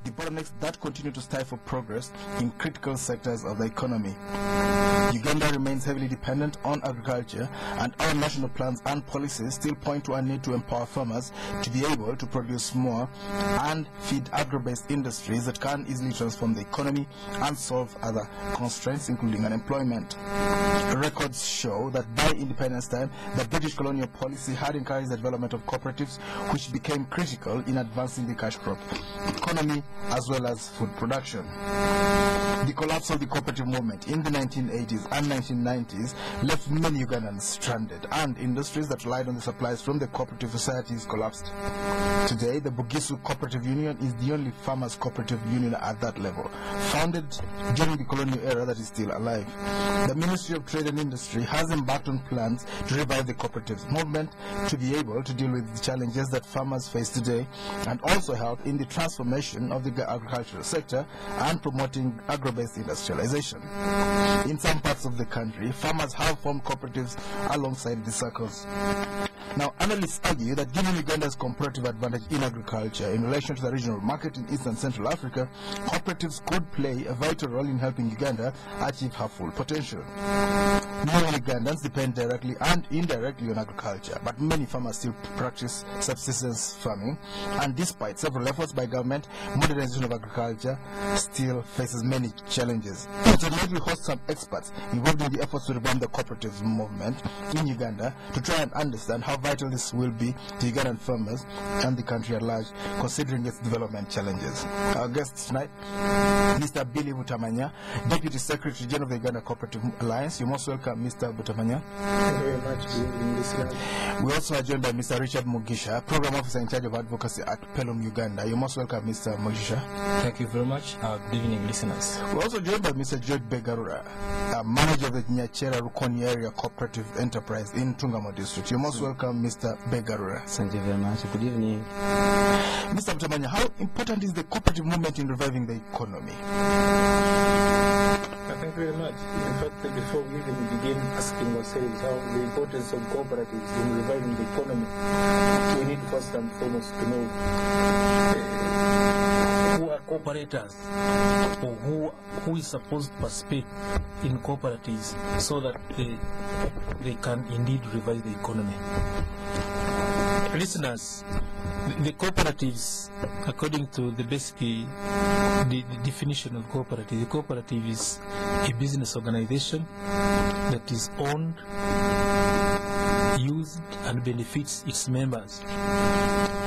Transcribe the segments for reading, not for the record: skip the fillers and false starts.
the bottlenecks that continue to stifle progress in critical sectors of the economy. Uganda remains heavily dependent on agriculture, and our national plans and policies still point to a need to empower farmers to be able to produce more and feed agro-based industries that can easily transform the economy and solve other constraints, including unemployment. Records show that by independence time, the British colonial policy had encouraged the development of cooperatives, which became critical in advancing the cash crop economy as well as food production. The collapse of the cooperative movement in the 1980s and 1990s left many Ugandans stranded, and industries that relied on the supplies from the cooperative societies collapsed. Today, the Bugisu Cooperative Union is the only farmers' cooperative union at that level, founded during the colonial era, that is still alive. The Ministry of Trade and Industry has embarked on plans to revive the cooperatives movement to be able to deal with the challenges that farmers face today, and also help in the transformation of the agricultural sector and promoting agro-based industrialization. In some parts of the country, farmers have formed cooperatives alongside the circles. Now, analysts argue that given Uganda's comparative advantage in agriculture in relation to the regional market in East and Central Africa, cooperatives could play a vital role in helping Uganda achieve her full potential. Many Ugandans depend directly and indirectly on agriculture, but many farmers still practice subsistence farming, and despite several efforts by government, modernization of agriculture still faces many challenges. Tonight we host some experts involved in the efforts to revamp the cooperatives movement in Uganda to try and understand how vital this will be to Ugandan farmers and the country at large, considering its development challenges. Our guests tonight, Mr. Billy Butamanya, Deputy Secretary General of the Uganda Cooperative Alliance. You're most welcome, Mr. Butamanya. Thank you very much. We also are joined by Mr. Richard Mugisha, Program Officer in charge of Advocacy at PELUM-Uganda. You're most welcome, Mr. Mugisha. Thank you very much. Good evening, listeners. We're also joined by Mr. Begarura, Manager of the Nyakyera-Rukoni Area Cooperative Enterprise in Ntungamo District. You're most welcome, Mr. Begarura. Thank you very much. Good evening. Mr. Butamanya, how important is the cooperative movement in reviving the economy? Thank you very much. In fact, before we even begin asking ourselves how the importance of cooperatives in reviving the economy, we need first and foremost to know who are cooperators, or who is supposed to participate in cooperatives so that they can indeed revive the economy. Listeners, the cooperatives, according to the basic the definition of cooperative, the cooperative is a business organization that is owned, used, and benefits its members.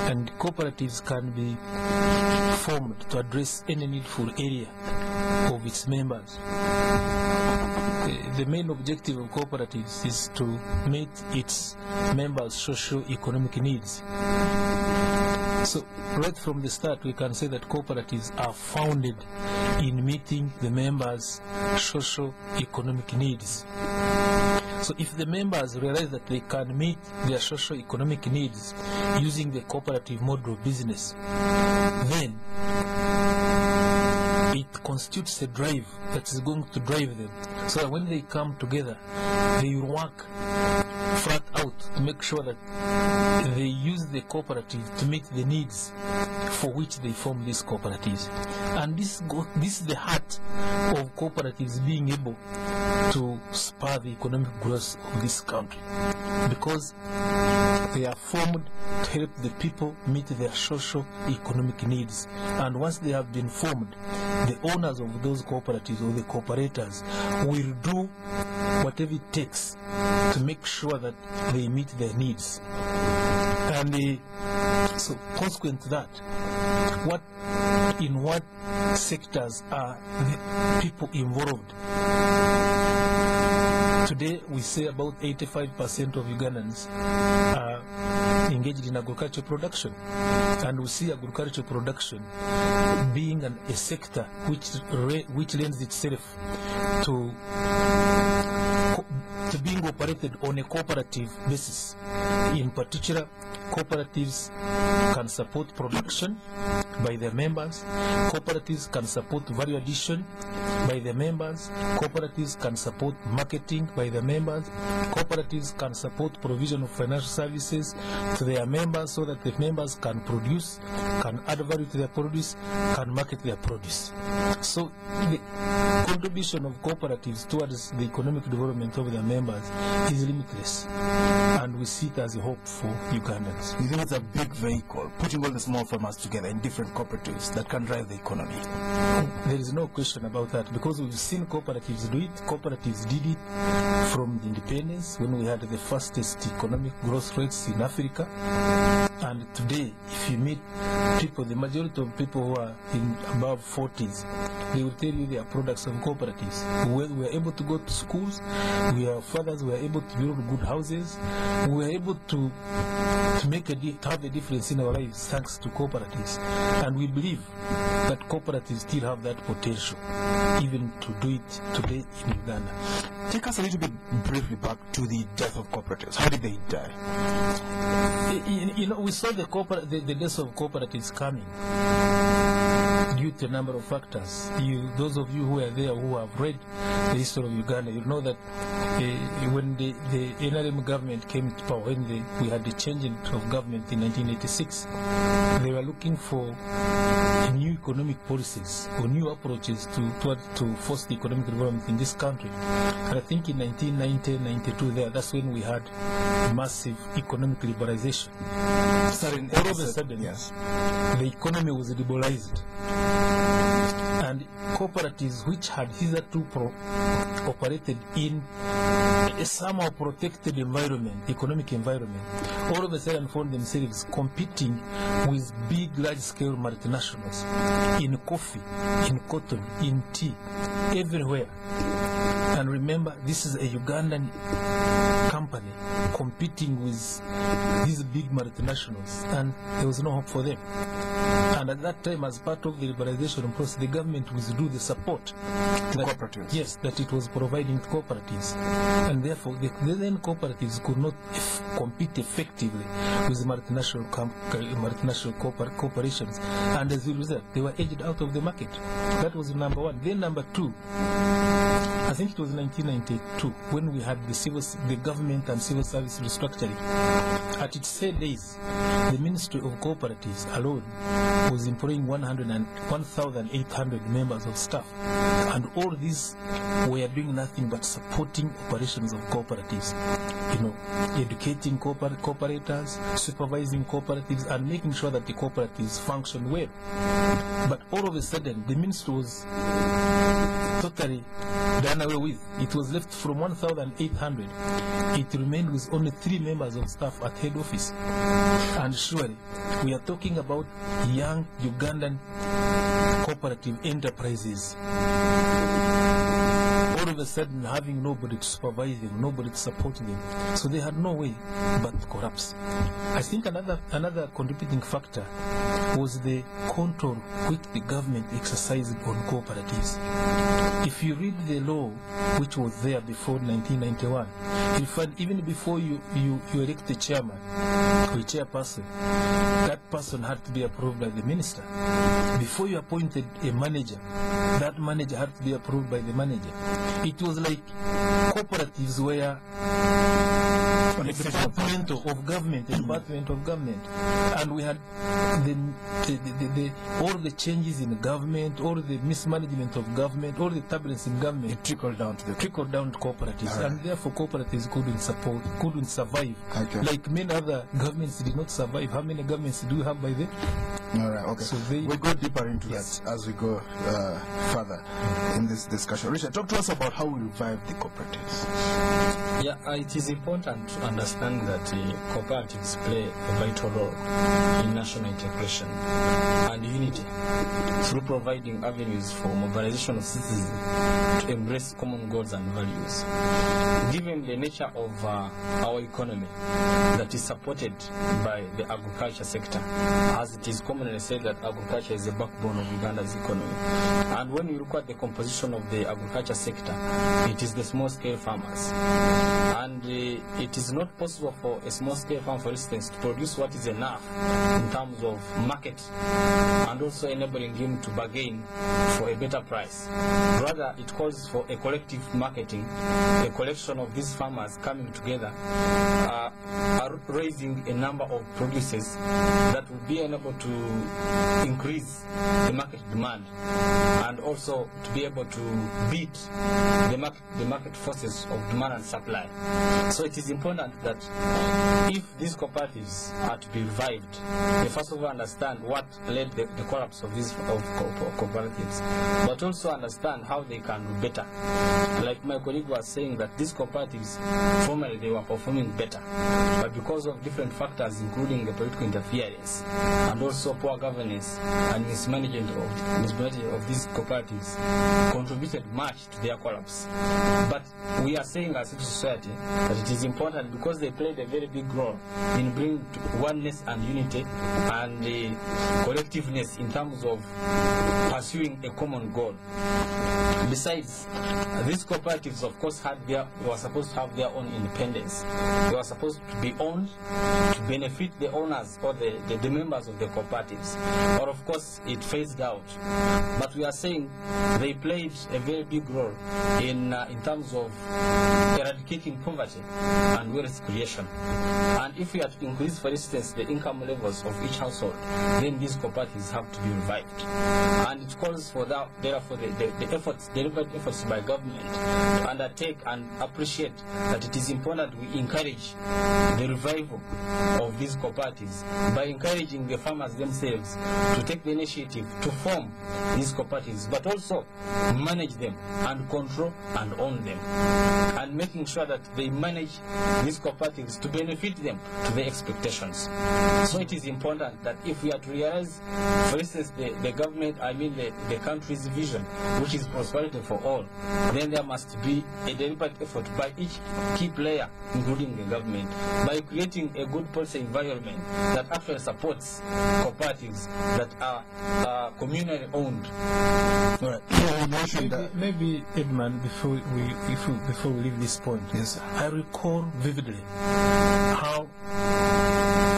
And cooperatives can be formed to address any needful area of its members. The main objective of cooperatives is to meet its members' socio-economic needs. So, right from the start, we can say that cooperatives are founded in meeting the members' socio-economic needs. So, if the members realize that they can meet their socio-economic needs using the cooperative model of business, then it constitutes a drive that is going to drive them. So that when they come together, they will work flat out to make sure that they use the cooperative to meet the needs for which they form these cooperatives. And this is the heart of cooperatives being able to spur the economic growth of this country, because they are formed to help the people meet their social economic needs. And once they have been formed, the owners of those cooperatives or the cooperators will do whatever it takes to make sure that they meet their needs. And so consequent to that, in what sectors are the people involved? Today, we say about 85% of Ugandans are engaged in agricultural production, and we see agricultural production being a sector which lends itself to being operated on a cooperative basis. In particular, cooperatives can support production by their members. Cooperatives can support value addition. by the members. Cooperatives can support marketing by the members. Cooperatives can support provision of financial services to their members so that the members can produce, can add value to their produce, can market their produce. So the contribution of cooperatives towards the economic development of their members is limitless, and we see it as a hope for Ugandans. You think it's a big vehicle, putting all the small farmers together in different cooperatives that can drive the economy? There is no question about that, because we've seen cooperatives do it. Cooperatives did it from the independence when we had the fastest economic growth rates in Africa. And today, if you meet people, the majority of people who are in above 40s, they will tell you they are products of cooperatives. We were able to go to schools, our fathers were able to build good houses, we were able to have a difference in our lives thanks to cooperatives. And we believe that cooperatives still have that potential, even to do it today in Uganda. Take us a little bit briefly back to the death of cooperatives. How did they die? We saw the death of cooperatives coming due to a number of factors. Those of you who were there, who have read the history of Uganda, you know that when the NRM government came to power, when we had the change of government in 1986, they were looking for new economic policies or new approaches to foster economic development in this country. And I think in 1990-92 that's when we had massive economic liberalization. All of a sudden, yes, the economy was liberalized. And cooperatives, which had hitherto operated in a somehow protected environment, economic environment, all of a sudden found themselves competing with big, large-scale multinationals in coffee, in cotton, in tea, everywhere. And remember, this is a Ugandan company competing with these big multinationals, and there was no hope for them. And at that time, as part of the liberalization process, the government withdrew the support to cooperatives. Yes, that it was providing to cooperatives. And therefore, the then cooperatives could not compete effectively with multinational corporations. And as a result, they were edged out of the market. That was number one. Then number two, I think it was 1992 when we had the government and civil service restructuring. At its said days, the Ministry of Cooperatives alone was employing 1,800 members of staff, and all these were doing nothing but supporting operations of cooperatives. Educating cooperators, supervising cooperatives, and making sure that the cooperatives function well. But all of a sudden, the ministry was totally done away with. It was left from 1,800. It remained with only 3 members of staff at head office. And surely, we are talking about young Ugandan cooperative enterprises. All of a sudden, having nobody to supervise them, nobody to support them. So they had no way but to collapse. I think another contributing factor was the control which the government exercised on cooperatives. If you read the law which was there before 1991, you'll find even before you elect a chairman or a chairperson, that person had to be approved by the minister. Before you appointed a manager, that manager had to be approved by the manager. It was like cooperatives were a department of government, and we had all the changes in the government, all the mismanagement of government, all the turbulence in government. It trickled down to cooperatives, right. And therefore cooperatives couldn't survive. Okay. Like many other governments did not survive. How many governments do you have by then? All right, okay. So we'll go deeper into that as we go further in this discussion. Richard, talk to us about how we revive the cooperatives. Yeah, it is important to understand that cooperatives play a vital role in national integration and unity through providing avenues for mobilization of citizens to embrace common goals and values. Given the nature of our economy that is supported by the agriculture sector, as it is commonly said that agriculture is the backbone of Uganda's economy. And when you look at the composition of the agriculture sector, it is the small-scale farmers. And it is not possible for a small-scale farm, for instance, to produce what is enough in terms of market and also enabling him them to bargain for a better price. Rather, it calls for a collective marketing, a collection of these farmers coming together, raising a number of producers that will be able to increase the market demand and also to be able to beat the market forces of demand and supply. So it is important that if these cooperatives are to be revived, they first of all understand what led the collapse of these cooperatives, but also understand how they can do better. Like my colleague was saying, that these cooperatives, formerly they were performing better, but because of different factors, including the political interference and also poor governance and mismanagement of these cooperatives, contributed much to their collapse. But we are saying as a society that it is important, because they played a very big role in bringing oneness and unity and collectiveness in terms of pursuing a common goal. Besides, these cooperatives, of course, were supposed to have their own independence. They were supposed to be owned to benefit the owners or the members of the cooperatives. But of course, it phased out. But we are saying they played a very big role in terms of eradicating poverty and wealth creation. And if we are to increase, for instance, the income levels of each household, then these cooperatives have to be revived. And it calls for that, therefore, the deliberate efforts by government to undertake and appreciate that it is important we encourage the revival of these cooperatives by encouraging the farmers themselves to take the initiative to form these cooperatives, but also manage them and control and own them, and making sure that they manage these cooperatives to benefit them to their expectations. So it is important that if we are to realize, for instance, the government, the country's vision, which is prosperity for all, then there must be a deliberate effort by each key player, including the government, by creating a good policy environment that actually supports cooperatives that are communally owned. All right. Maybe Edmond, before we leave this point, yes, I recall vividly how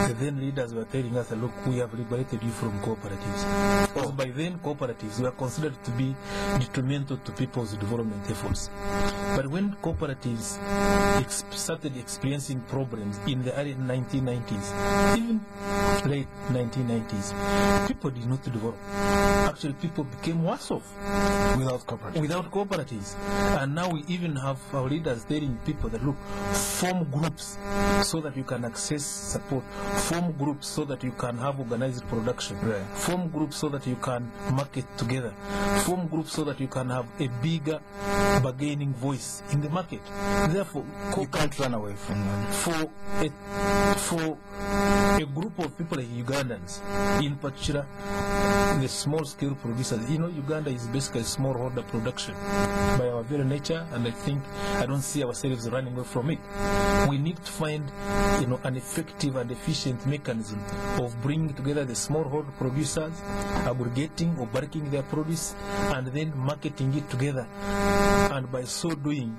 the then leaders were telling us, look, we have liberated you from cooperatives. Because by then cooperatives were considered to be detrimental to people's development efforts. But when cooperatives started experiencing problems in the early 1990s, even late 1990s, people did not develop. Actually, people became worse off without cooperatives. And now we even have our leaders telling people that, look, form groups so that you can access support, form groups so that you can have organized production, right, form groups so that you can market together, form groups so that you can have a bigger bargaining voice in the market. Therefore, you can't run away from them. For a group of people like Ugandans, in particular the small-scale producers, Uganda is basically smallholder production by our very nature, and I don't see ourselves running away from it. We need to find, an effective and efficient mechanism of bringing together the smallholder producers, aggregating or bulking their produce, and then marketing it together. And by so doing,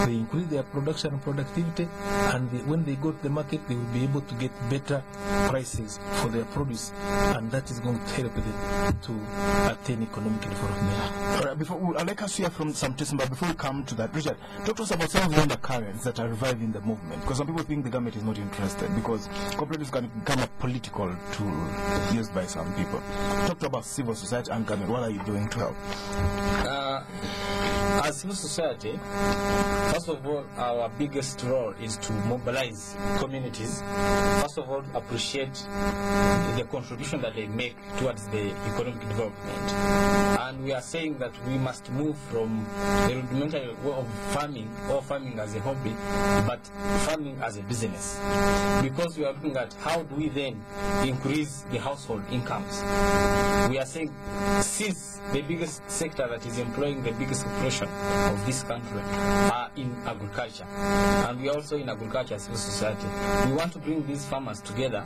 they increase their production and productivity, and when they go to the market, they will be able to get better prices for their produce, and that is going to help them to attain economic development. All right, I'd like us to hear from some testimony, but before we come to that, Richard, talk to us about some of the undercurrents that are reviving the movement, because some people think the government is not interested, because cooperatives can become a political tool used by some people. Talk to about civil society and government. What are you doing to help? As civil society, first of all, our biggest role is to mobilize communities. First of all, appreciate the contribution that they make towards the economic development. And we are saying that we must move from the rudimentary way of farming, or farming as a hobby, but farming as a business. Because we are looking at how do we then increase the household incomes. We are saying, since the biggest sector that is employing the biggest population of this country are in agriculture, and we are also in agriculture civil society, we want to bring these farmers together.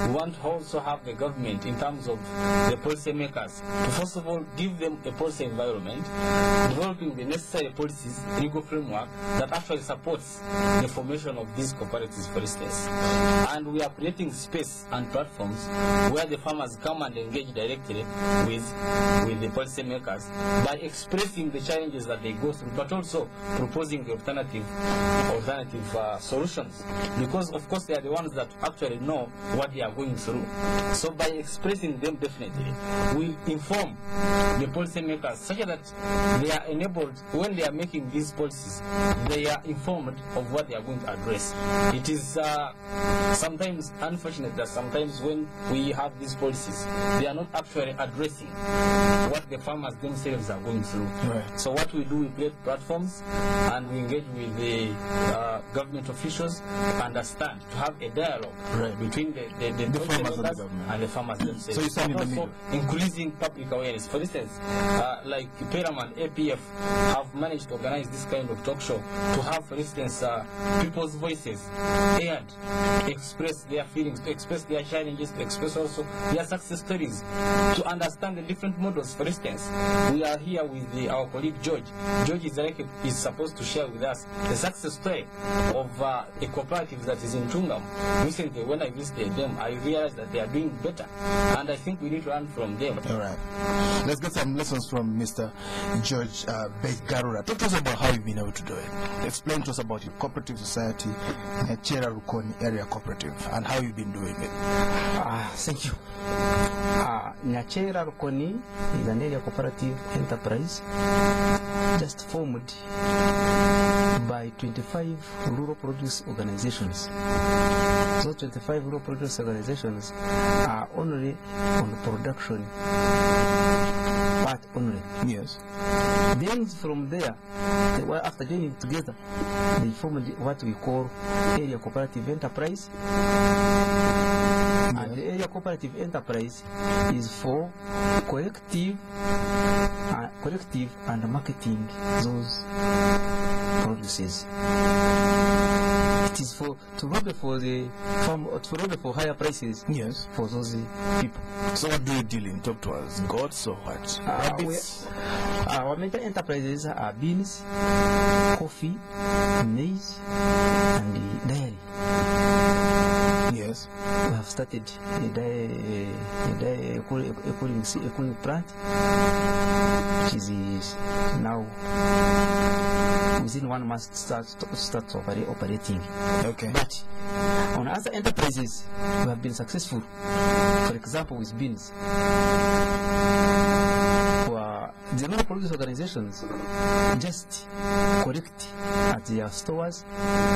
We want to also have the government, in terms of the policy makers, to first of all give them inform a policy environment, developing the necessary policies, legal framework that actually supports the formation of these cooperatives, for instance. And we are creating space and platforms where the farmers come and engage directly with the policy makers by expressing the challenges that they go through, but also proposing the alternative solutions, because of course they are the ones that actually know what they are going through. So by expressing them, definitely we inform the policy makers such that they are enabled, when they are making these policies, they are informed of what they are going to address. It is sometimes unfortunate that sometimes when we have these policies, they are not actually addressing what the farmers themselves are going through. Right. So what we do, we create platforms and we engage with the government officials to understand, to have a dialogue between the farmers and the farmers themselves. So you stand in the also middle. increasing public awareness. For instance, like PELUM and APF have managed to organize this kind of talk show to have, for instance, people's voices aired, to express their feelings, to express their challenges, to express also their success stories, to understand the different models. For instance, we are here with our colleague George. George is supposed to share with us the success story of a cooperative that is in Ntungamo. Recently, when I visited them, I realized that they are doing better, and I think we need to learn from them. All right. Let's get some lessons from Mr. George Begarura. Talk to us about how you've been able to do it. Explain to us about your cooperative society, Nyakyera-Rukoni Area Cooperative, and how you've been doing it. Thank you. Nyakyera-Rukoni is an area cooperative enterprise just formed by 25 rural produce organizations. Those 25 rural produce organizations are only on production part only. Yes. Then from there, after joining together, they formed what we call area cooperative enterprise. And the area cooperative enterprise is for collective and marketing those produces. It is to lobby for the farm, to lobby for higher prices. Yes. For those people. So what do you deal in? Talk to us. Goats or what? Our major enterprises are beans, coffee, maize, and dairy. Yes. We have started a cooling plant, which is now within 1 month starts operating. Okay. But on other enterprises, we have been successful. For example, with beans. The rural produce organizations just collect at their stores,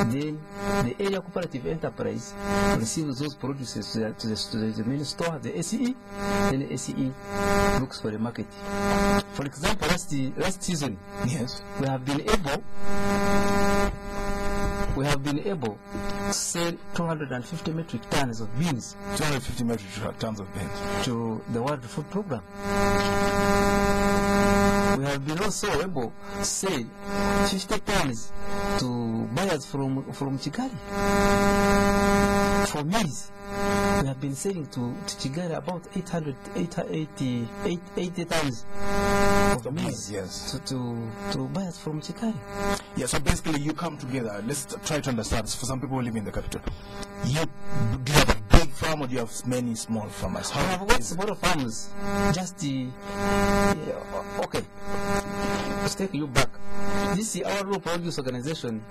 then the area cooperative enterprise receives those produces to the main store, the ACE, then the ACE looks for the market. For example, last season, yes, we have been able to sell 250 metric tons of beans. 250 metric tons of beans to the World Food Program. We have been also able to sell 50 tons to buyers from Kigali. For maize, we have been selling to Kigali about 80 tons of maize, yes, to buyers from Kigali. Yeah, so basically you come together. Let's try to understand. For some people who live in the capital, do you have a big farm or do you have many small farmers? We have got small farms. Just okay. Let's take you back. This is our rural produce organization.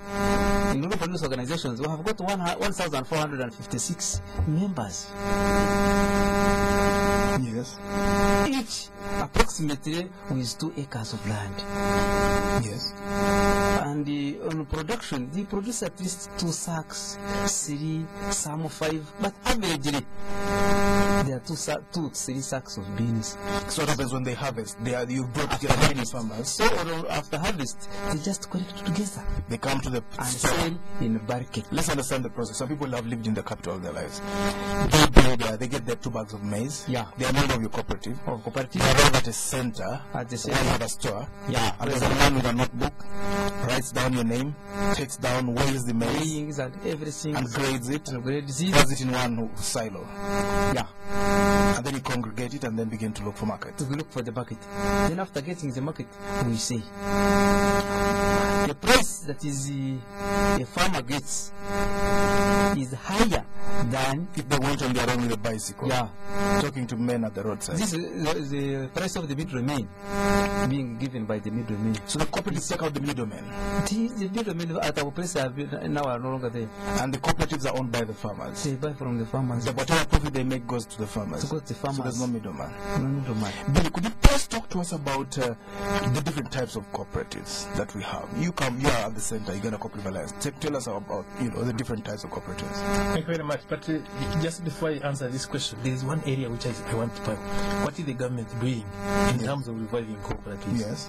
In rural produce organizations, we have got 1,456 members. Yes. Each approximately with 2 acres of land. Yes. And on production, they produce at least 2 sacks, 3, some 5, but averagely there are 2 to 3 sacks of beans. So what happens when they harvest? You brought together many farmers. So after harvest, they just collect together. They come to the and sell in a market. Let's understand the process. Some people have lived in the capital of their lives. They get their 2 bags of maize. Yeah. They are member of your cooperative. Cooperative. They arrive at a center. At the center. Where you have a store. Yeah. And there's a man with a notebook, writes down your name, takes down, weighs the maize, and everything, and grades it, and puts it in one silo. Yeah. And then you congregate it and then begin to look for markets. We look for the market. Then after getting the market, we say the price that is a farmer gets is higher than if they went on their own with a bicycle. Yeah. Talking to men at the roadside. This is the price of the middleman being given by the middleman. So the cooperatives take out the middlemen. The middlemen at our place now are no longer there. And the cooperatives are owned by the farmers. They buy from the farmers. So whatever profit they make goes to the farmers. It goes to the farmers. So there's no middleman. No middleman. Billy, could you please talk to us about the different types of cooperatives that we have? You are at the center, Uganda Cooperative Alliance. Tell us about the different types of cooperatives. Thank you very much. But just before I answer this question, there is one area which I want to point. What is the government doing in terms of reviving cooperatives? Yes.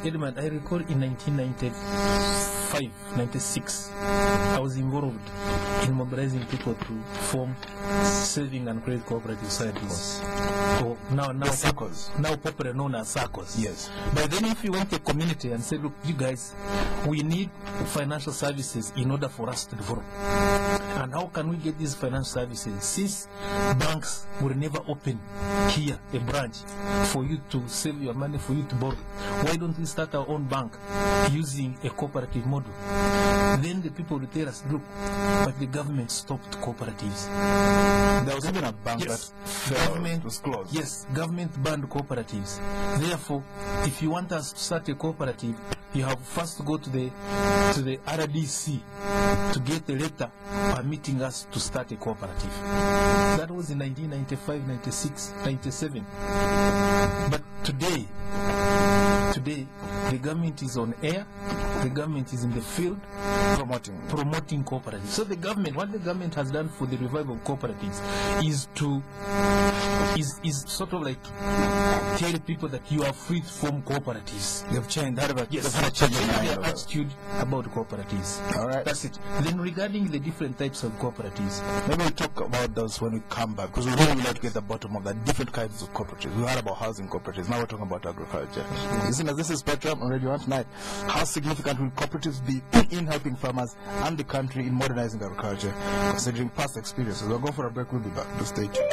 Edmond, I recall in 1995, 96, I was involved in mobilizing people to form saving and credit cooperative societies. Now popularly known as SACCOs. Yes. But then if you went to a community and said, look, you guys, we need financial services in order for us to develop. And how can we get these financial services? Since banks will never open here a branch for you to save your money, for you to borrow, why don't we start our own bank using a cooperative model? Then the people will tell us, look, but the government stopped cooperatives. There was even a bank that government was closed. Yes, government banned cooperatives. Therefore, if you want us to start a cooperative, you have first to go to the RDC to get a letter permitting us to start a cooperative. That was in 1995, 96, 97. But today, the government is on air, the government is in the field promoting cooperatives. So what the government has done for the revival of cooperatives is sort of like tell people that you are free to form cooperatives. They've changed that about yes, they've changed their attitude about cooperatives. All right. That's it. Then regarding the different types of cooperatives, maybe we'll talk about those when we come back, because we really would like to get the bottom of the different kinds of cooperatives. We heard about housing cooperatives, now we're talking about agriculture. Listeners, this is Spectrum on Radio 1 tonight. How significant will cooperatives be in helping farmers and the country in modernizing agriculture, considering past experiences? We'll go for a break, we'll be back. Do stay tuned.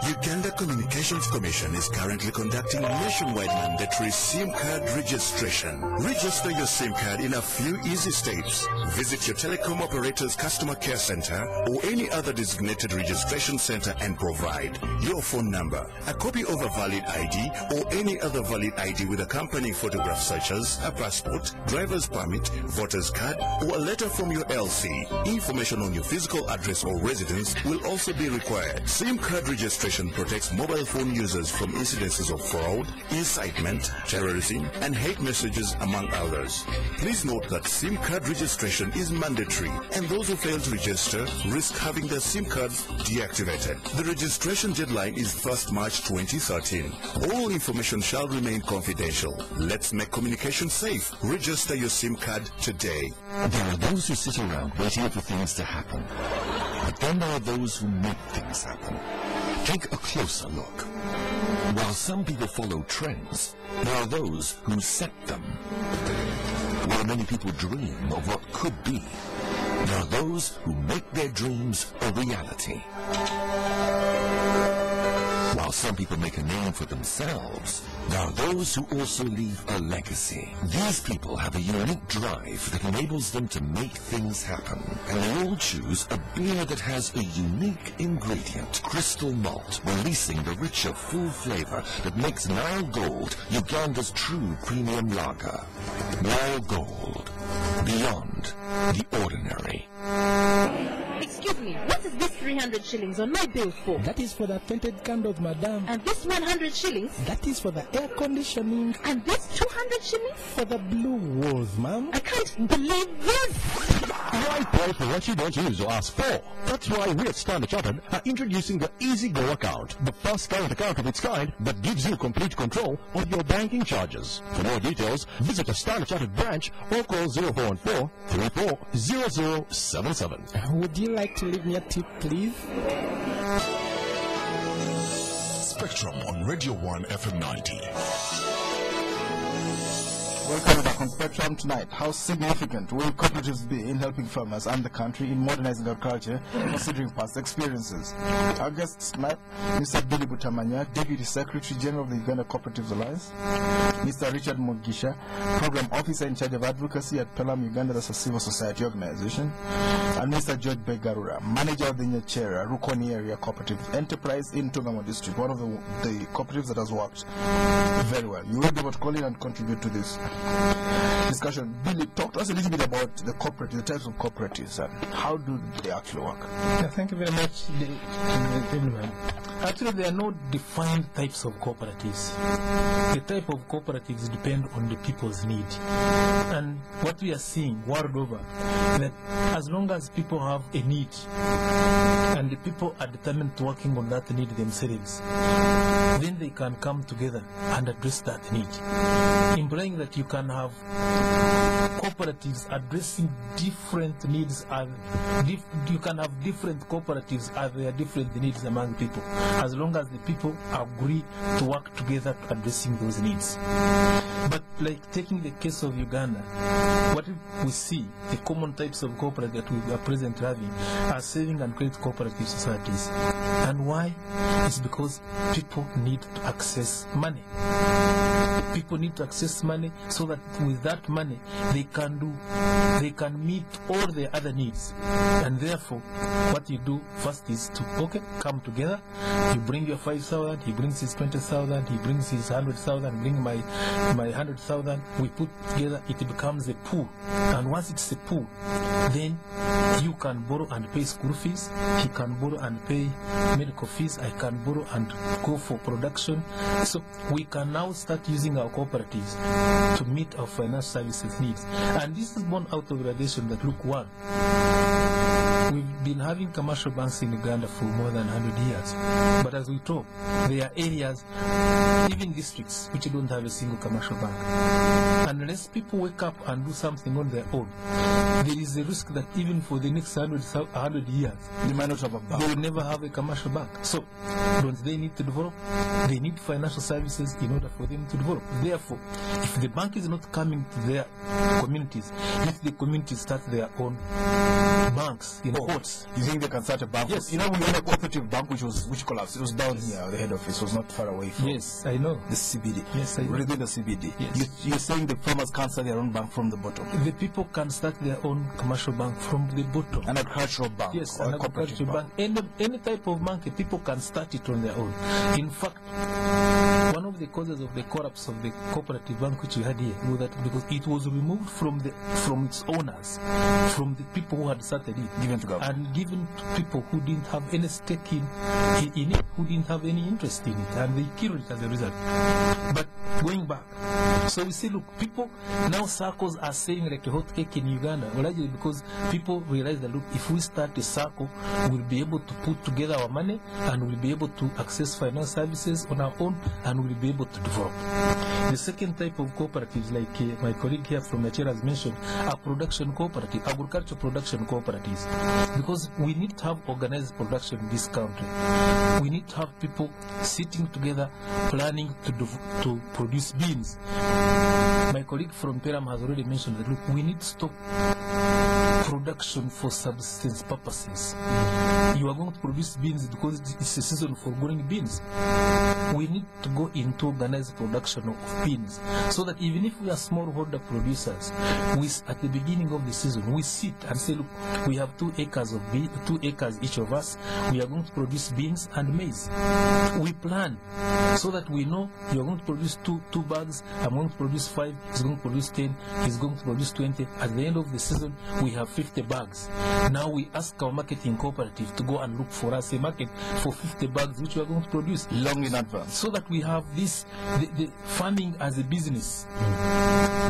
Uganda Communications Commission is currently conducting nationwide mandatory SIM card registration. Register your SIM card in a few easy steps. Visit your telecom operator's customer care center or any other designated registration center and provide your phone number, a copy of a valid ID or any other valid ID with accompanying photograph such as a passport, driver's permit, voter's card, or a letter from your LC. Information on your physical address or residence will also be required. SIM card registration protects mobile phone users from incidences of fraud, incitement, terrorism, and hate messages, among others. Please note that SIM card registration is mandatory, and those who fail to register risk having their SIM cards deactivated. The registration deadline is 1st March 2013. All information shall remain confidential. Let's make communication safe. Register your SIM card today. There are those who sit around waiting for things to happen, but then there are those who make things happen. Take a closer look. While some people follow trends, there are those who set them. While many people dream of what could be, there are those who make their dreams a reality. While some people make a name for themselves, there are those who also leave a legacy. These people have a unique drive that enables them to make things happen. And they all choose a beer that has a unique ingredient, crystal malt, releasing the richer, full flavor that makes Nile Gold Uganda's true premium lager. Nile Gold, beyond the ordinary. Excuse me, what is this 300 shillings on my bill for? That is for the tinted candles, madam. And this 100 shillings? That is for the air conditioning. And this 200 shillings? For the blue walls, ma'am. I can't believe this! Why pay for what you don't use or ask for? That's why we at Standard Chartered are introducing the Easy Go account, the first current account of its kind that gives you complete control of your banking charges. For more details, visit a Standard Chartered branch or call 0414 340077. Would you like to leave me a tip, please? Spectrum on Radio 1 FM 90. Welcome back on Spectrum tonight. How significant will cooperatives be in helping farmers and the country in modernizing agriculture, considering past experiences? Our guests tonight, Mr. Butamanya, Deputy Secretary General of the Uganda Cooperatives Alliance, Mr. Richard Mugisha, Program Officer in charge of Advocacy at PELUM-Uganda, that's a civil society organization, and Mr. George Begarura, Manager of the Nyakyera-Rukoni Area Cooperative Enterprise in Ntungamo District, one of the cooperatives that has worked very well. You will be able to call in and contribute to this discussion. Billy, talk to us a little bit about the cooperative, the types of cooperatives, and how do they actually work? Yeah, thank you very much, Edmond. Actually, there are no defined types of cooperatives. The type of cooperatives depend on the people's need. And what we are seeing world over, that as long as people have a need, and the people are determined to working on that need themselves, then they can come together and address that need. Implying that you can have cooperatives addressing different needs, and you can have different cooperatives as there are different needs among people, as long as the people agree to work together to addressing those needs. But like taking the case of Uganda, what we see, the common types of cooperatives that we are presently having are saving and credit cooperative societies. And why? It's because people need to access money. People need to access money so that with that money they can meet all their other needs. And therefore, what you do first is to come together. You bring your 5,000, he brings his 20,000, he brings his 100,000, bring my 100,000. We put together, it becomes a pool. And once it's a pool, then you can borrow and pay school fees. He can borrow and pay medical fees. I can borrow and go for production. So we can now start using our cooperatives to meet our financial services needs. And this is born out of realization that, look, one, we've been having commercial banks in Uganda for more than 100 years. But as we talk, there are areas, even districts, which don't have a single commercial bank. Unless people wake up and do something on their own, there is a risk that even for the next 100 years, they might not have a bank. They will never have a commercial bank. So, don't they need to develop? They need financial services in order for them to develop. Therefore, if the bank is not coming to their communities, if the communities start their own banks in courts, you think they can start a bank? Yes. You know, we had a cooperative bank which collapsed. It was down here. The head office was not far away from. Yes, I know. The CBD. Yes, I know. Within the CBD. Yes. You're saying the farmers can't start their own bank from the bottom. The people can start their own commercial bank from the bottom. An agricultural bank. Yes, or an a cooperative bank. Any type of bank, people can start it on their own. In fact, one of the causes of the collapse of the cooperative bank which we had here was that because it was removed from its owners, from the people who had started it, given to government, and given to people who didn't have any stake in it, who didn't have any interest in it, and they killed it as a result. But going back, so we see, look, people now, circles are selling like a hot cake in Uganda, largely because people realize that, look, if we start a circle, we'll be able to put together our money, and we'll be able to access financial services on our own, and we'll be able to develop. The second type of cooperatives, like my colleague here from Nyakyera has mentioned, are production cooperative, agricultural production cooperatives. Because we need to have organized production in this country. We need to have people sitting together, planning to produce beans. My colleague from PELUM has already mentioned that, look, we need to stop production for subsistence purposes. You are going to produce beans because it's a season for growing beans. We need to go into organized production of beans, so that even if we are smallholder producers, at the beginning of the season, we sit and say, look, we have 2 acres of beans, 2 acres each of us, we are going to produce beans and maize. We plan so that we know you are going to produce two bags, I'm going to produce 5, he's going to produce 10, he's going to produce 20. At the end of the season, we have 50 bags. Now we ask our marketing cooperative to go and look for us a market for 50 bags which we are going to produce long in advance, so that we have this the farming as a business.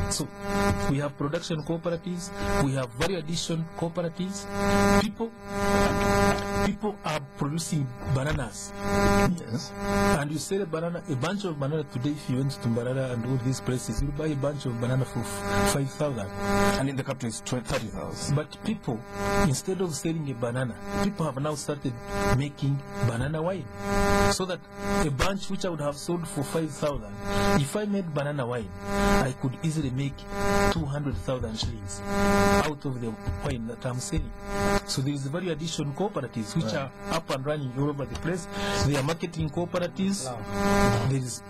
So we have production cooperatives, we have value addition cooperatives. People people are producing bananas. Yes. And you sell a bunch of banana today. If you went to Mbarara and all these places, you buy a bunch of banana for 5,000. And in the capital it's 30,000. But people, instead of selling a banana, people have now started making banana wine. So that a bunch which I would have sold for 5,000, if I made banana wine, I could easily make 200,000 shillings out of the wine that I'm selling. So there is value addition cooperatives which are up and running all over the place. They are marketing cooperatives. There is,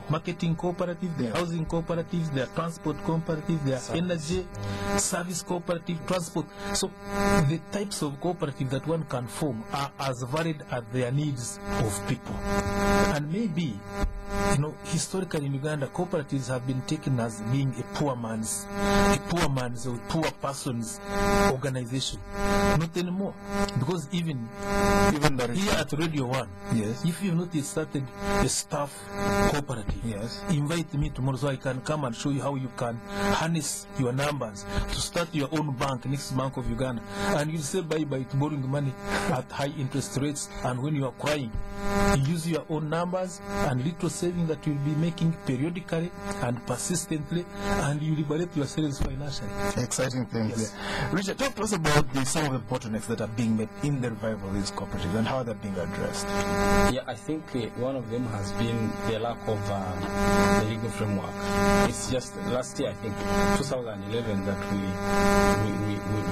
marketing cooperatives, there are housing cooperatives, there are transport cooperatives, there are energy service cooperative, transport. So the types of cooperatives that one can form are as varied as their needs of people. And maybe, historically in Uganda, cooperatives have been taken as being a poor man's or poor person's organization. Not anymore. Because even here at Radio 1, yes, if you've not started a staff cooperative, yes, invite me tomorrow so I can come and show you how you can harness your numbers to start your own bank, next Bank of Uganda. And you say bye-bye to borrowing money at high interest rates, and when you are crying, you use your own numbers and little saving that you'll be making periodically and persistently, and you liberate yourselves financially. Exciting things. Yes. Richard, talk to us about some of the bottlenecks that are being made in the revival of these cooperatives and how they're being addressed. Yeah, I think one of them has been the lack of the legal framework. It's just last year, I think, 2011, that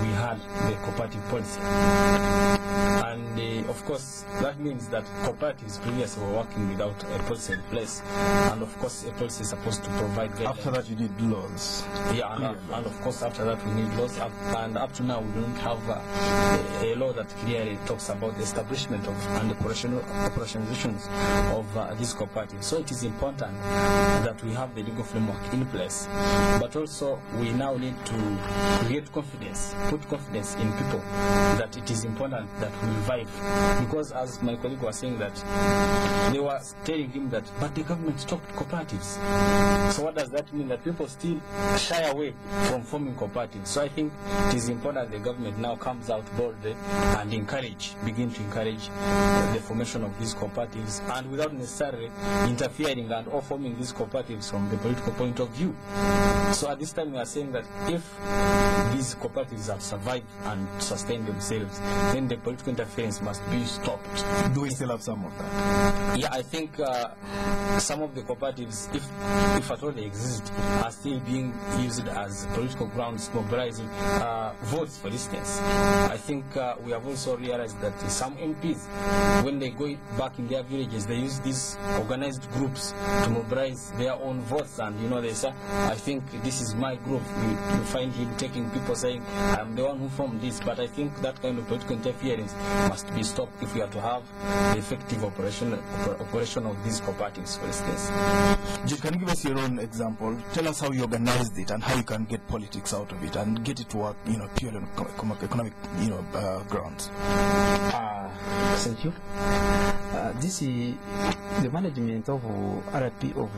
we had the cooperative policy. And of course, that means that cooperatives previously were working without a policy in place. And of course, a policy is supposed to provide guidelines. After that, you need laws. Yeah, and of course, after that, we need laws. And up to now, we don't have a law that clearly talks about the establishment of and the operationalizations of these cooperatives. So it is important that we have the legal framework in place. But also, we now need to create confidence, put confidence in people that it is important that we revive. Because as my colleague was saying, that they were telling him that, but the government stopped cooperatives. So what does that mean? That people still shy away from forming cooperatives. So I think it is important that the government now comes out boldly and begin to encourage the formation of these cooperatives, and without necessarily interfering and or forming these cooperatives from the political point of view. So at this time we are saying that if these cooperatives have survived and sustained themselves, then the political interference must be stopped. Do we still have some of that? Yeah, I think some of the cooperatives, if at all they exist, are still being used as political grounds, mobilizing votes, for instance. I think we have also realized that some MPs, when they go back in their villages, they use these organized groups to mobilize their own votes, and they say, I think this is my group. You find him taking people saying, I'm the one who formed this. But I think that kind of political interference must be stopped if we are to have the effective operation of these cooperatives, for instance. Judge, can you give us your own example? Tell us how you organized it and how you can get politics out of it and get it to work, purely on economic, grounds. Thank you. This is the management of RP of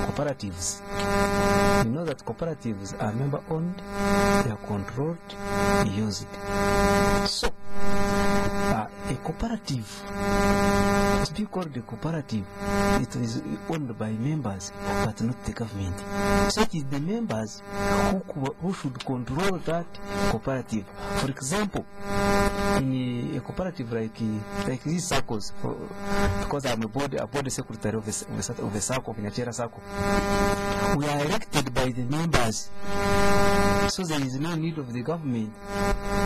cooperatives. You know that cooperatives are member-owned, they are controlled, used. So, a cooperative, to be called a cooperative, it is owned by members, but not the government. So it is the members who should control that cooperative. For example, in a cooperative like these circles, because I'm a board secretary of the circle, of Nyakyera circle, we are elected by the members. So there is no need of the government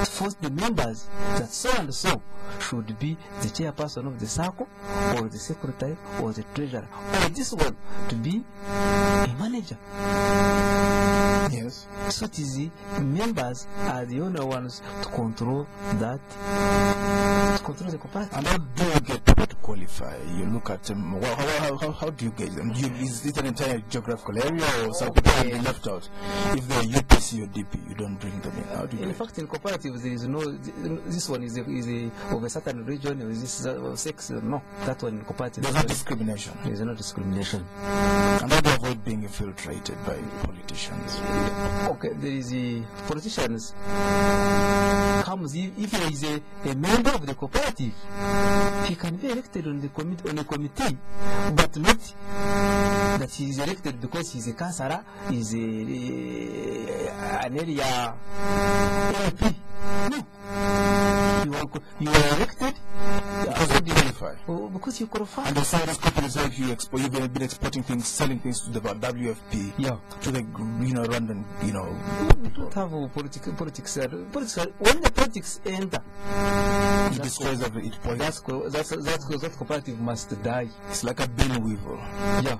to force the members that so and so should be the chairperson of the circle, or the secretary, or the treasurer, or this one to be a manager. Yes. So it is the members are the only ones to control that, to control the cooperative. And how do you get people to qualify? You look at them, how do you get them? Is it an entire geographical area, or some people can be left out? If they're UPC or DP, you don't bring them in. How do you in fact, in cooperatives, there is no, this one is of a certain region, or is this sex? No, that one in cooperative. There's no discrimination. There is no discrimination. And how do you avoid being infiltrated by politicians? Okay, there is politicians comes if he is a member of the cooperative, he can be elected on the committee, but not that he is elected because he's a councillor, he's an area LP. No. You are elected because you qualify. Because you qualify. And the side of companies like you've been exporting things, selling things to the WFP, to the Rwandan, We don't have politics. When the politics enter, it destroys it. That cooperative must die. It's like a bin weevil. Yeah.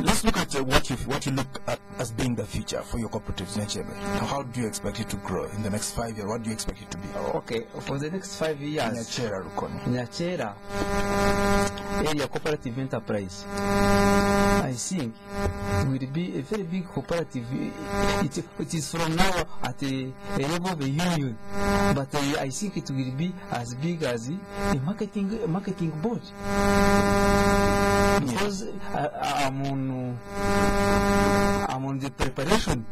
Let's look at what you look at as being the future for your cooperatives, Nyakyera. How do you expect it to grow in the next 5 years? What do you expect it to be? Okay, for the next 5 years, Nyakyera-Rukoni. Nyakyera area cooperative enterprise, I think, will be a very big cooperative. It is from now at a level of a union, but I think it will be as big as a marketing board. Because I'm on the preparation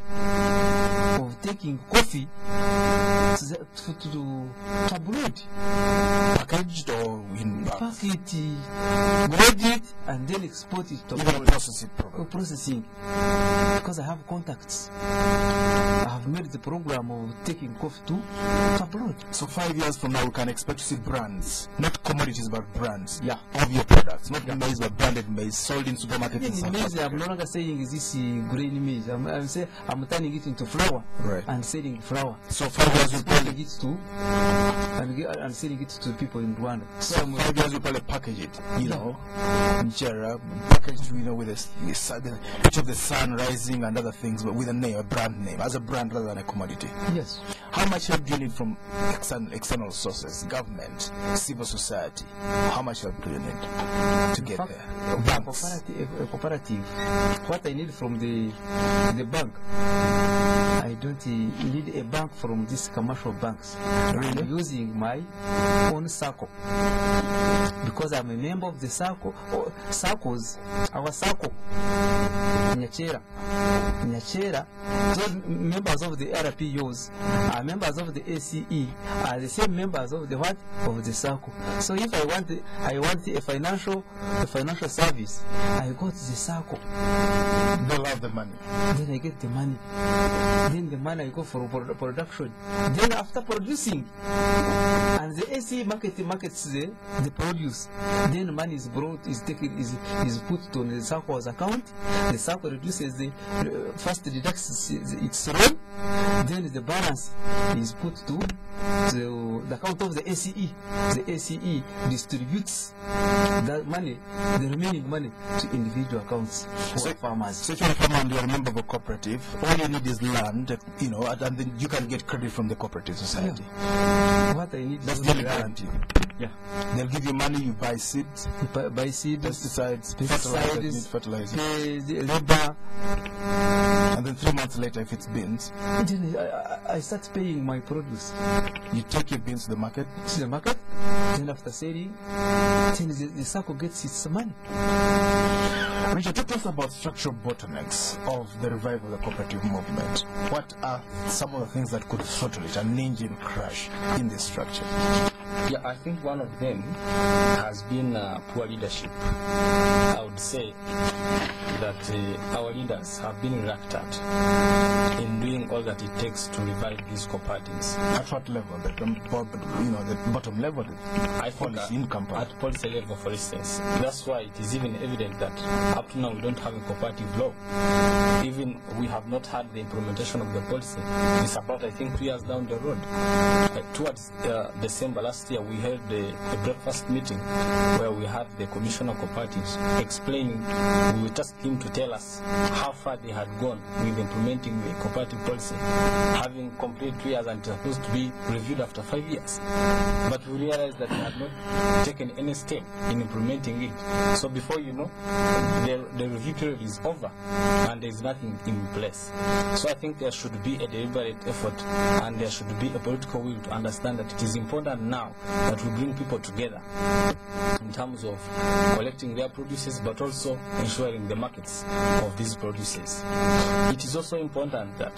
of taking coffee to abroad, packaged or in pack it, grade it, and then export it to abroad. Processing, because I have contacts. I have made the program of taking coffee to abroad. So 5 years from now, we can expect to see brands, not commodities, but brands of your products, not maize, but branded maize sold in supermarkets. Maize, I'm no longer saying is this green maize. I'm turning it into flour and selling flour. So 5 years we'll probably it to and selling it to people in Rwanda. So 5 years we'll probably package it, Nyakyera, packaged, with the picture of the sun rising and other things, but with a name, a brand name, as a brand rather than a commodity. Yes. How much help do you need from external sources, government, civil society? How much help do you need to get there? A cooperative. What I need from the bank, I don't need a bank from these commercial banks. Really? I'm using my own circle because I'm a member of the circle. Circles, our circle, Nyakyera, those members of the RPOs are members of the ACE, are the same members of the what? Of the circle. So if I want a financial service, I go to the circle. They'll have the money. Then I get the money. Then the money I go for production. Then after producing, and the ACE markets the produce. Then the money is brought, is taken, is put on the circle's account. The circle reduces the first deducts its role. Then the balance is put to the account of the ACE. The ACE distributes that money, the remaining money, to individual accounts for farmers. So if you're a farmer and you're a member of a cooperative, all you need is land, and then you can get credit from the cooperative society. Yeah. What I need is the guarantee. Yeah. They'll give you money, you buy seeds, buy seeds, pesticides, fertilizers, the labor. And then 3 months later, if it's beans, then I start paying my produce. You take your beans to the market. Then after selling, then the circle gets its money. Richard, talk to us about structural bottlenecks of the revival of the cooperative movement. What are some of the things that could throttle it, an engine crash in this structure? Yeah, I think one of them has been poor leadership. I would say that our leaders have been reluctant in doing all that it takes to revive these cooperatives. At what level? The bottom level? I think at policy level, for instance. That's why it is even evident that up to now we don't have a cooperative law. Even we have not had the implementation of the policy. It's about, I think, 2 years down the road. Towards December last year, we held a breakfast meeting where we had the Commissioner of Cooperatives explaining. We tasked him to tell us how far they had gone with implementing the cooperative policy, having completed 2 years and it was supposed to be reviewed after 5 years. But we realized that they had not taken any step in implementing it. So before you know, the review period is over and there is nothing in place. So I think there should be a deliberate effort and there should be a political will to understand that it is important now that will bring people together in terms of collecting their produces, but also ensuring the markets of these produces. It is also important that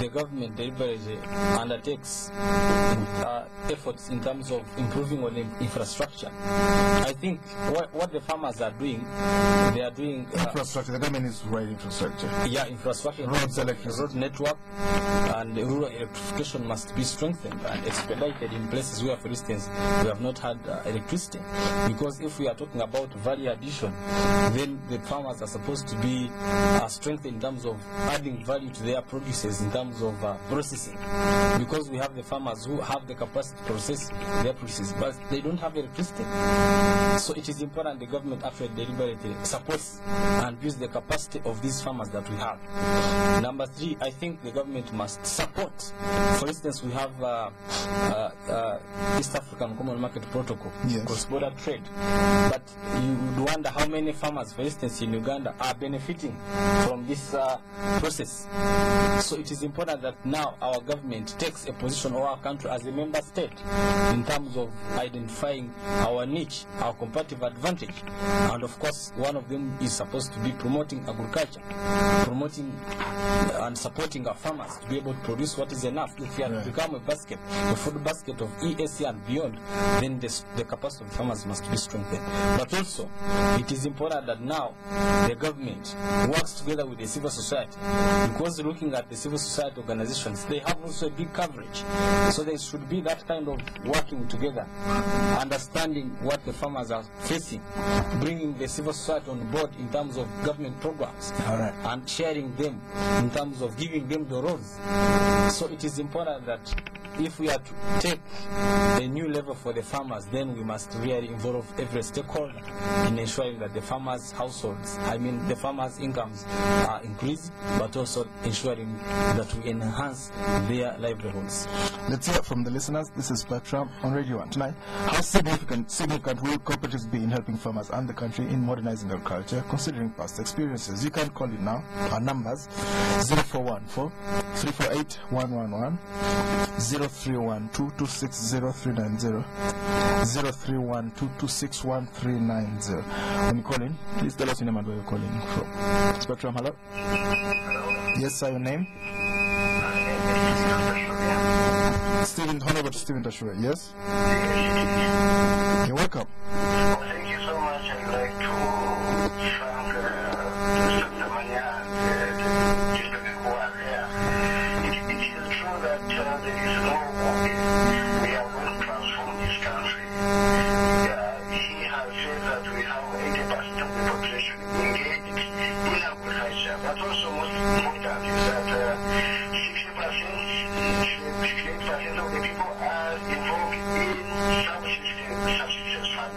the government deliberately undertakes efforts in terms of improving on the infrastructure. I think what the farmers are doing, they are doing infrastructure. The government is right infrastructure. Yeah, infrastructure, roads, road network, and rural electrification must be strengthened and expedited in places where, for instance, we have not had electricity. Because if we are talking about value addition, then the farmers are supposed to be strengthened in terms of adding value to their produces in terms of processing. Because we have the farmers who have the capacity to process their produces, but they don't have electricity. So it is important the government actually deliberately supports and builds the capacity of these farmers that we have. Number 3, I think the government must support. For instance, we have East African Common Market Protocol, cross-border trade. But you would wonder how many farmers, for instance, in Uganda are benefiting from this process. So it is important that now our government takes a position, or our country as a member state, in terms of identifying our niche, our comparative advantage. And of course, one of them is supposed to be promoting agriculture, promoting and supporting our farmers to be able to produce what is enough. If we are to become a basket, a food basket of EAC and beyond, then the capacity of farmers must be strengthened. But also, it is important that now the government works together with the civil society, because looking at the civil society organizations, they have also a big coverage. So there should be that kind of working together, understanding what the farmers are facing, bringing the civil society on board in terms of government programs, and sharing them in terms of giving them the roles. So it is important that if we are to take a new level for the farmers, then we must really involve every stakeholder in ensuring that the farmers' households, the farmers' incomes are increased, but also ensuring that we enhance their livelihoods. Let's hear from the listeners. This is Spectrum on Radio 1 tonight. How significant will cooperatives be in helping farmers and the country in modernizing agriculture, considering past experiences? You can call it now. Our numbers 0414 348 111, 0312260390, 0312261390. When you call in, please tell us your name and where you're calling from. Spectrum, hello? Yes, sir, your name? Stephen, hand over to Stephen Tashure, yes? You're welcome. Thank you so much. I'd like to thank Butamanya and the gentlemen who are there. It is true that there is no way we are going to transform this country. He has said that we have 80% of the population engaged in agriculture, but also most important is that 58% of the people are involved in subsistence farming.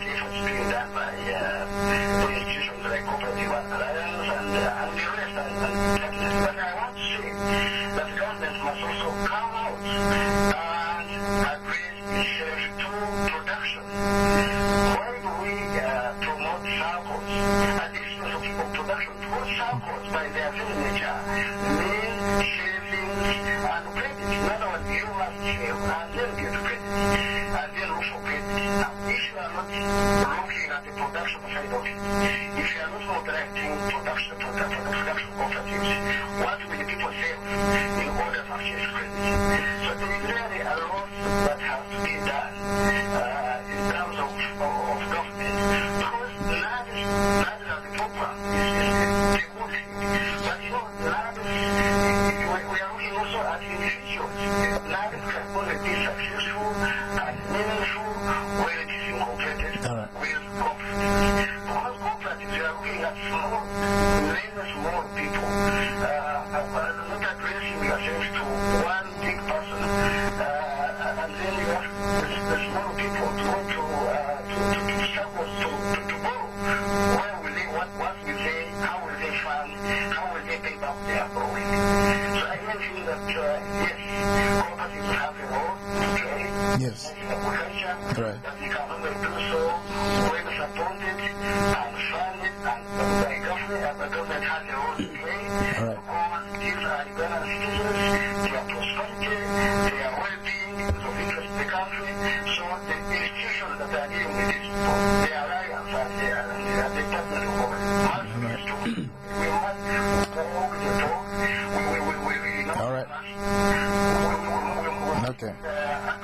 efforts being done by the institutions like Cooperative and Alliance and the rest. But I want to say that the government must also come out and upgrade itself to production. Why do we promote circles at the expense of production? Because circles, by their very nature, mean savings and credit. In other words, you must save and then get credit, and then look for credit. Now, if you are not looking at the production side of it, if you are not moderating production cooperatives, what will the people save in order to access credit? So there is really a lot that has to be done in terms of government, because land as a program is a good thing. But you know, land we are looking also at individuals. Land can only be successful and meaningful when it is incorporated with cooperatives. Because cooperatives, we are looking at small people, not addressing yourself to one big person, and then you have the small people to struggle to borrow. Where will they, what will they, how will they fund, how will they pay back their borrowing? So I mentioned that, yes, cooperatives have a role to play. Yes. In agriculture, Right. that they can only do so when supported and funded and by government, and the government has a role to play. All right. Because these are Ugandan citizens, their prosperity, their well-being is of interest to the country. So the institutions that are dealing with this, the alliance and the partners of government, we must walk the talk. We know All right. Okay.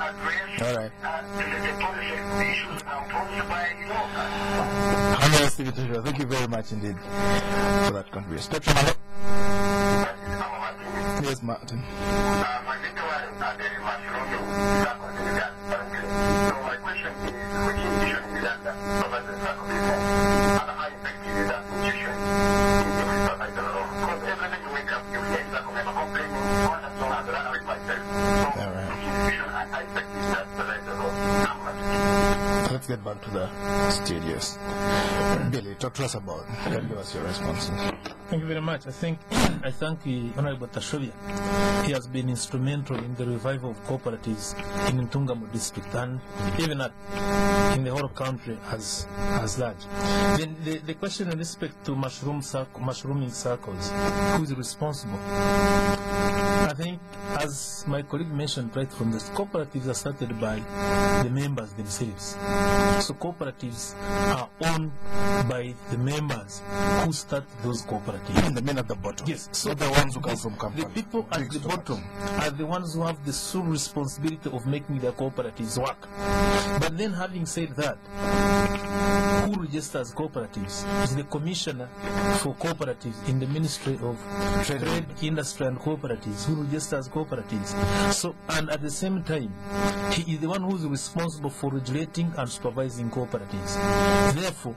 address All right. the policy issues and policy by law. Thank you very much indeed for that contribution. Spectrum, hello? Yes, Martin. My question is, which institution in Uganda provides the circle business, and how effective is that institution in the provide the law? Because every day you wake up, you hear that I'm complaining, one and so on, and I read myself. So, which institution and how effective is that provide the law? Let's get back to the studios. Billy, talk to us about it. Give us your response. Thank you very much. I thank the Honorable Tashovia. He has been instrumental in the revival of cooperatives in Ntungamo District and even in the whole country as large. Then the question in respect to mushrooming circles, who is responsible? I think, as my colleague mentioned right from this, cooperatives are started by the members themselves. So cooperatives are owned by the members who start those cooperatives. The men at the bottom. Yes. So the ones who come from Kampala. The people at the bottom are the ones who have the sole responsibility of making their cooperatives work. But then, having said that, who registers cooperatives is the Commissioner for Cooperatives in the Ministry of Trade, Industry and Cooperatives who registers cooperatives. So, and at the same time, he is the one who is responsible for regulating and supervising cooperatives. Therefore,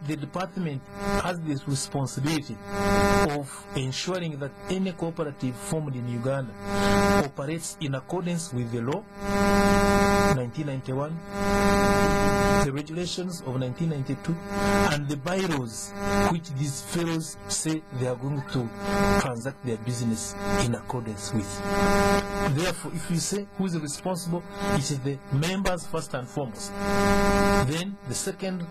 the department has this responsibility of ensuring that any cooperative formed in Uganda operates in accordance with the law 1991, the regulations of 1992, and the bylaws which these fellows say they are going to transact their business in accordance with. Therefore, if you say who is responsible, it is the members first and foremost. Then the second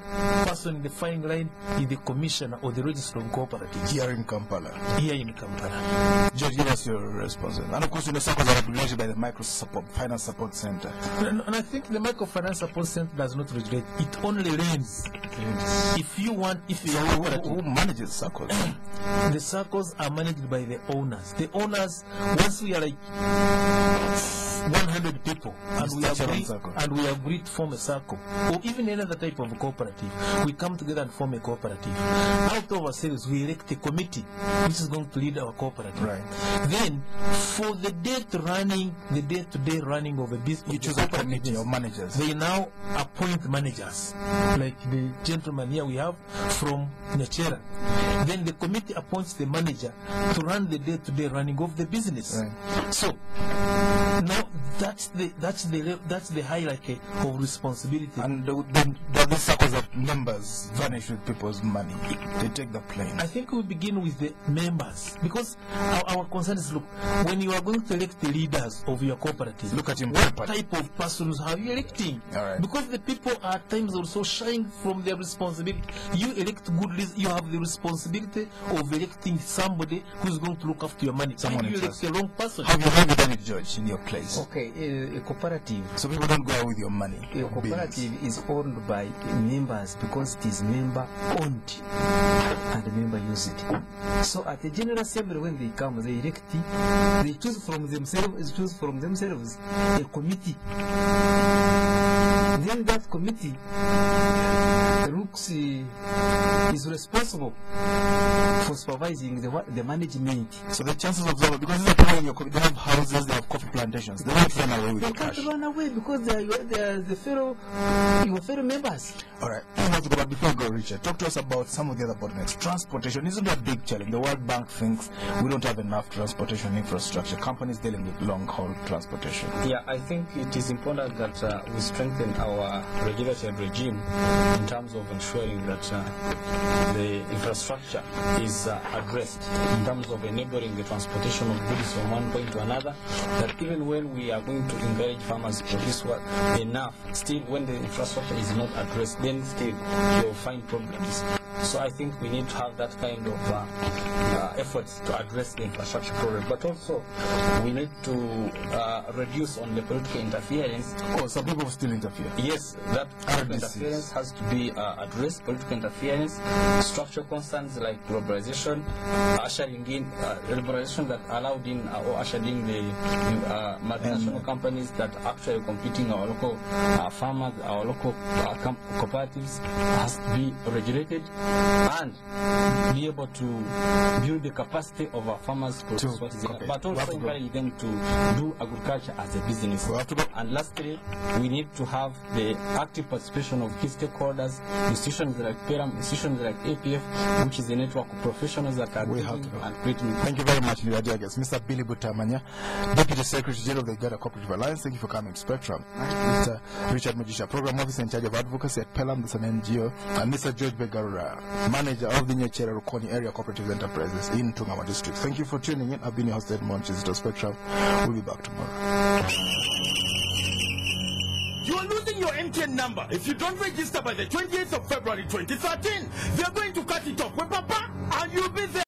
person in the firing line is the commissioner or the registrar of cooperatives. Here in Kampala. Here in Kampala. Judge, give us your response. And of course, the circles are regulated by the Microfinance Support Center. And I think the Microfinance Support Center does not regulate. It only lends. If you are a cooperative, who manages circles? The circles are managed by the owners. The owners, once we are like 100 people and we agree to form a circle, or even any other type of cooperative, we come together and form a cooperative. Out of ourselves, we elect a committee which is going to lead our cooperative. Right. Then, for the day-to-day running of a business, you choose a committee of managers. They now appoint managers, like the gentleman here we have from Nyakyera. Then the committee appoints the manager to run the day-to-day running of the business. Right. So, now that's the hierarchy of responsibility. And then the circles of members vanish with people's money. They take the plane. I think we begin with the members, because our concern is, look, when you are going to elect the leaders of your cooperative, look at him. What type of persons are you electing? All right. Because the people are at times also shying from their responsibility. You elect good leaders, you have the responsibility of electing somebody who's going to look after your money. Someone you elect the wrong person. Have you done it, George, in your place? Okay, a cooperative. So people don't go out with your money. A cooperative is owned by members because it is member owned and the member use it. So at the general assembly, when they come, they elect, they choose from themselves a committee. Then that committee is responsible for supervising the management. So the chances of them, because these are people in your committee, they have houses, they have coffee plantations, they won't run away with They the cash. can't run away because they are your fellow members. All right, we have to go back. Before we go, Richard, talk to us about some of the other bottlenecks. Transportation isn't a big challenge. The World Bank thinks we don't have enough transportation infrastructure. Companies dealing with long-haul transportation. Yeah, I think it is important that we strengthen our regulatory regime in terms of ensuring that the infrastructure is addressed in terms of enabling the transportation of goods from one point to another. That even when we are going to encourage farmers to produce enough, still when the infrastructure is not addressed, then still they will find problems. So I think we need to have that kind of efforts to address the infrastructure problem. But also, we need to reduce on the political interference. Oh, some people still interfere. Yes, that political interference has to be addressed. Political interference, structural concerns like globalization, ushering in liberalization that allowed in or ushered in the multinational companies that actually competing our local farmers, our local cooperatives has to be regulated and be able to build the capacity of our farmers to produce what is there, but also encourage them to do agriculture as a business. And lastly, we need to have the active participation of key stakeholders, institutions like PELUM, institutions like APF, which is a network of professionals that are doing and creating. Thank you very much, dear guest. Mr. Billy Butamanya, Deputy Secretary General of the Uganda Cooperative Alliance. Thank you for coming to Spectrum. Mr. Richard Mugisha, Program Officer in charge of Advocacy at PELUM, that's an NGO, and Mr. George Begarura, Manager of the Nyakyera-Rukoni Area Cooperative Enterprises in Ntungamo District. Thank you for tuning in. I've been your host, Edmond, Kizito Spectrum. We'll be back tomorrow. You are losing your MTN number. If you don't register by the 28th of February 2013, they are going to cut it off with Papa, and you'll be there.